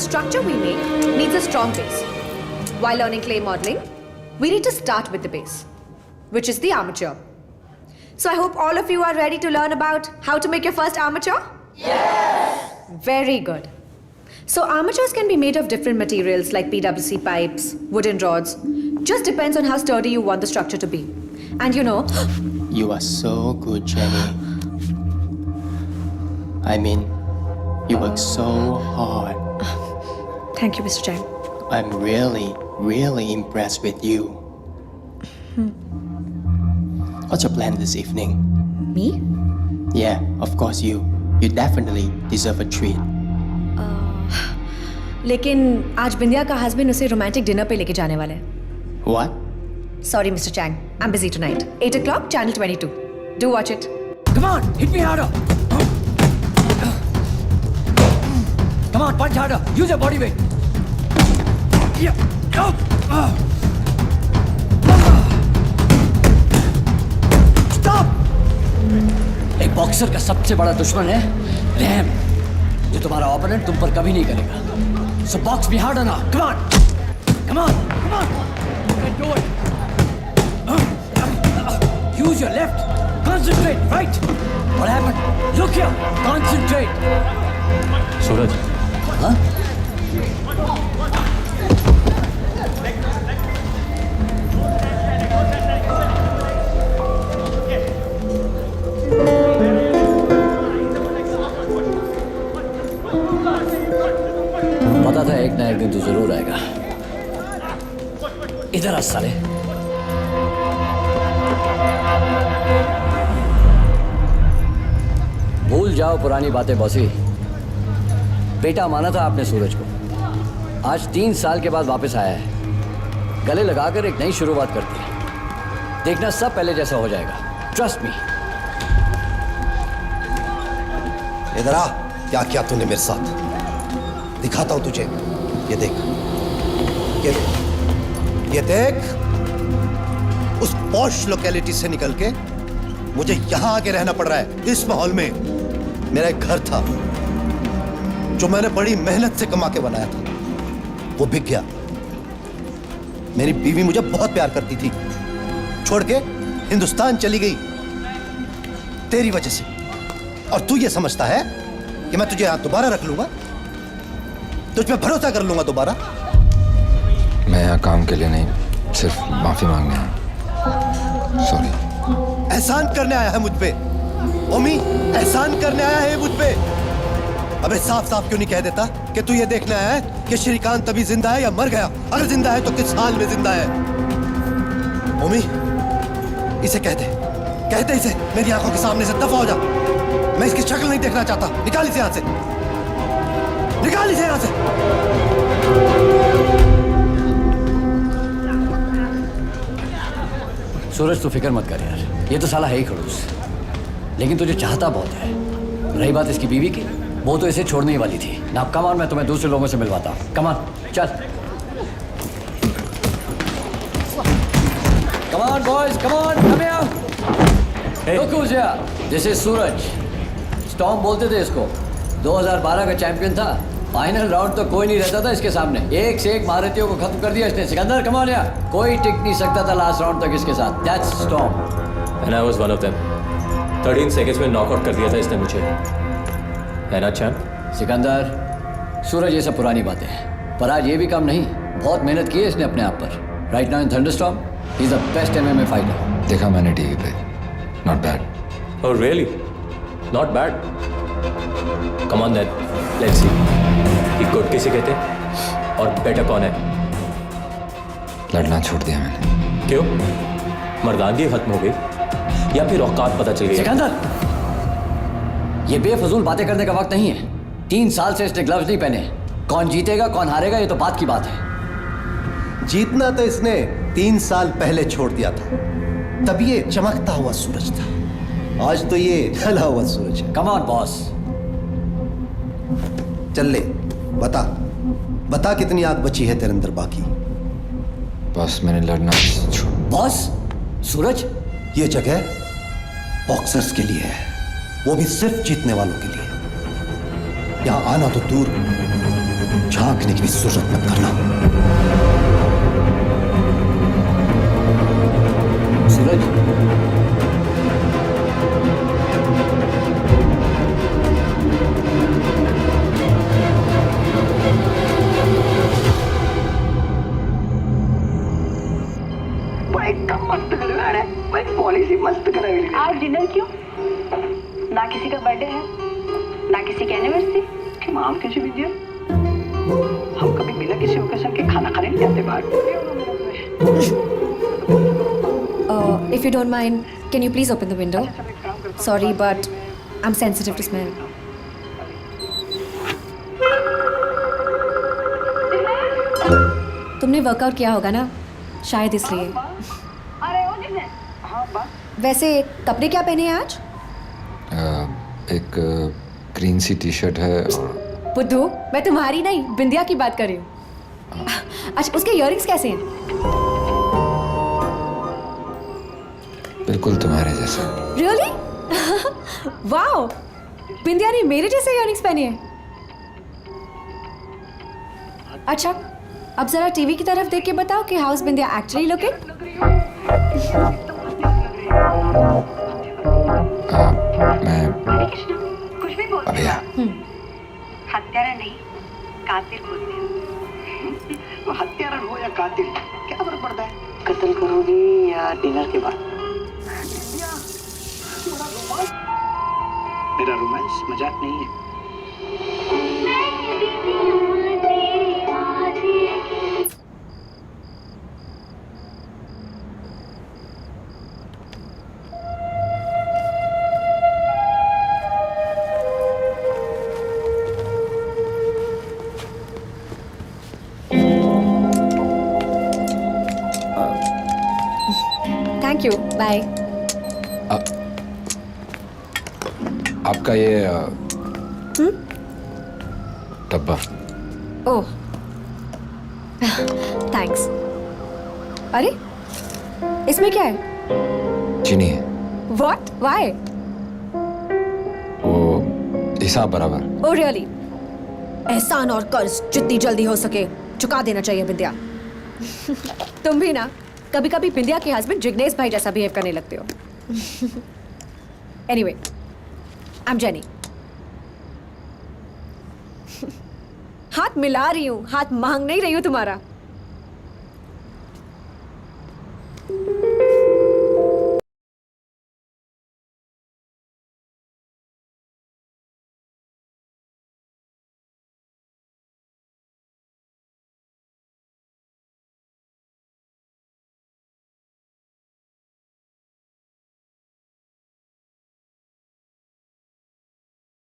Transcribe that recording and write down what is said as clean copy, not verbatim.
structure we make needs a strong base. While learning clay modeling, we need to start with the base, which is the armature. So I hope all of you are ready to learn about how to make your first armature? Yes! Very good. So armatures can be made of different materials like PWC pipes, wooden rods. Just depends on how sturdy you want the structure to be. And you know... You are so good, Jenny. I mean, you work so hard. Thank you, Mr. Chang. I'm really impressed with you. What's your plan this evening? Me? Yeah, of course you. You definitely deserve a treat. लेकिन आज बिंदिया का husband उसे romantic dinner पे लेके जाने वाला है. What? Sorry, Mr. Chang. I'm busy tonight. 8 o'clock, channel 22. Do watch it. Come on, hit me harder. Come on, punch harder. Use your body weight. Yeah. Stop. एक बॉक्सर का सबसे बड़ा दुश्मन है रहम, जो तुम्हारा ओपोनेंट तुम पर कभी नहीं करेगा. So box me harder now. Come on. Come on. Come on. You can do it. Use your left. Concentrate. Right. What happened? Look here. Concentrate. Suraj. Huh? पता था एक ना एक दिन तो जरूर आएगा. इधर आ साले. भूल जाओ पुरानी बातें बॉसी. बेटा माना था आपने सूरज को. आज 3 साल के बाद वापस आया है. गले लगाकर एक नई शुरुआत करती है. देखना सब पहले जैसा हो जाएगा. Trust me. इधर आ. क्या किया तूने मेरे साथ? दिखाता हूं तुझे. ये देख, ये देख. उस पॉश लोकेलिटी से निकल के मुझे यहां आके रहना पड़ रहा है. इस माहौल में मेरा एक घर था जो मैंने बड़ी मेहनत से कमा के बनाया था. वो बिक गया. मेरी बीवी मुझे बहुत प्यार करती थी. छोड़ के हिंदुस्तान चली गई तेरी वजह से. और तू ये समझता है कि मैं तुझे यहां दोबारा रख लूंगा? तुझ पे भरोसा कर लूंगा दोबारा? मैं यहाँ काम के लिए नहीं, सिर्फ माफी मांगने आया. सॉरी. एहसान करने आया है मुझ पे. ओमी, एहसान करने आया है मुझ पे. अबे साफ साफ क्यों नहीं कह देता कि तू ये देखने आया है कि श्रीकांत अभी जिंदा है या मर गया? अगर जिंदा है तो किस हाल में जिंदा है? ओमी, इसे कह दे इसे मेरी आंखों के सामने से दफा हो जा. मैं इसकी शक्ल नहीं देखना चाहता. निकाल इसे यहां से. निकाल इसे यहां से. सूरज तू फिक्र मत कर यार. ये तो साला है ही खड़ूस, लेकिन तुझे चाहता बहुत है. रही बात इसकी बीवी की, वो तो इसे छोड़ने ही वाली थी ना. कम ऑन, मैं तुम्हें दूसरे लोगों से मिलवाता हूँ. कम ऑन, चल. Come on boys, come on, come here. Look who's here. This is Suraj. Storm बोलते थे इसको. 2012 का चैंपियन था. फाइनल राउंड तो कोई नहीं रहता था इसके सामने. एक से एक महारथियों को खत्म कर दिया इसने. सिकंदर कम ऑन यार. कोई टिक नहीं सकता था लास्ट राउंड तक इसके साथ. That's storm. And I was one of them. 13 seconds में नॉकआउट कर दिया था इसने मुझे. है ना चैंप? सिकंदर, सूरज ये सब पुरानी बातें हैं, पर आज ये भी कम नहीं. बहुत मेहनत की है इसने अपने आप पर. Right now in thunderstorm he is the best MMA fighter. देखा मैंने टीवी पे. Not bad. Oh really? Not bad. Come on then. Let's see. कि गुड किसे कहते हैं और बेटर कौन है? लड़ना छोड़ दिया मैंने. क्यों? मर्दानगी खत्म हो गई या फिर औकात पता चल गई? सिकंदर, ये बेफजूल बातें करने का वक्त नहीं है. 3 साल से इसने ग्लव्स नहीं पहने. कौन जीतेगा कौन हारेगा ये तो बात की बात है. जीतना तो इसने 3 साल पहले छोड़ दिया था. तब ये चमकता हुआ सूरज था. आज तो ये ढला हुआ सूरज है. Come on boss. चल ले, बता कितनी आग बची है तेरे अंदर बाकी? बस मैंने लड़ना छोड़. बॉस, सूरज, ये जगह बॉक्सर्स के लिए है, वो भी सिर्फ जीतने वालों के लिए. यहां आना तो दूर, झांकने की भी जरूरत मत करना। सूरज, एकदम मस्त करवाना है, भाई पॉलिसी मस्त करावी। आज डिनर क्यों? ना किसी का बर्थडे है, ना किसी की एनिवर्सरी। माम कैसे विद्या, हम कभी बिना किसी ओकेजन के खाना खाने नहीं जाते बाहर। If you don't mind, can you please open the window? Sorry, but I'm sensitive to smell. तुमने वर्कआउट किया होगा ना, शायद इसलिए। अरे ओ जिन्हें हाँ बस वैसे कपड़े क्या पहने हैं आज? एक ग्रीन सी टी शर्ट है और बुद्धू, मैं तुम्हारी नहीं बिंदिया की बात कर रही हूँ। अच्छा, उसके इयररिंग्स कैसे हैं? बिल्कुल तुम्हारे जैसे। Really? वाओ, बिंदिया ने मेरे जैसे इयररिंग्स पहने हैं। अच्छा, अब जरा टीवी की तरफ देख के बताओ कि हाउस बिंदिया एक्चुअली लुकिंग। मैं कुछ भी बोलते अभी आ हत्यारा नहीं, कातिल बोलते हैं। वो हत्यारा हो या कातिल क्या फर्क पड़ता है? कत्ल करोगी या डिनर के बाद? मेरा रोमांस मजाक नहीं है। Thank you, bye. आपका ये डब्बा। Oh, thanks. अरे, इसमें क्या है? चीनी है, What? Why? वो हिसाब बराबर। Oh really? एहसान और कर्ज जितनी जल्दी हो सके चुका देना चाहिए बिंदिया। तुम भी ना कभी कभी बिंदिया के हस्बैंड जिग्नेश भाई जैसा बिहेव करने लगते हो। Anyway, I am jenny. हाथ मिला रही हूँ, हाथ मांग नहीं रही हूँ तुम्हारा।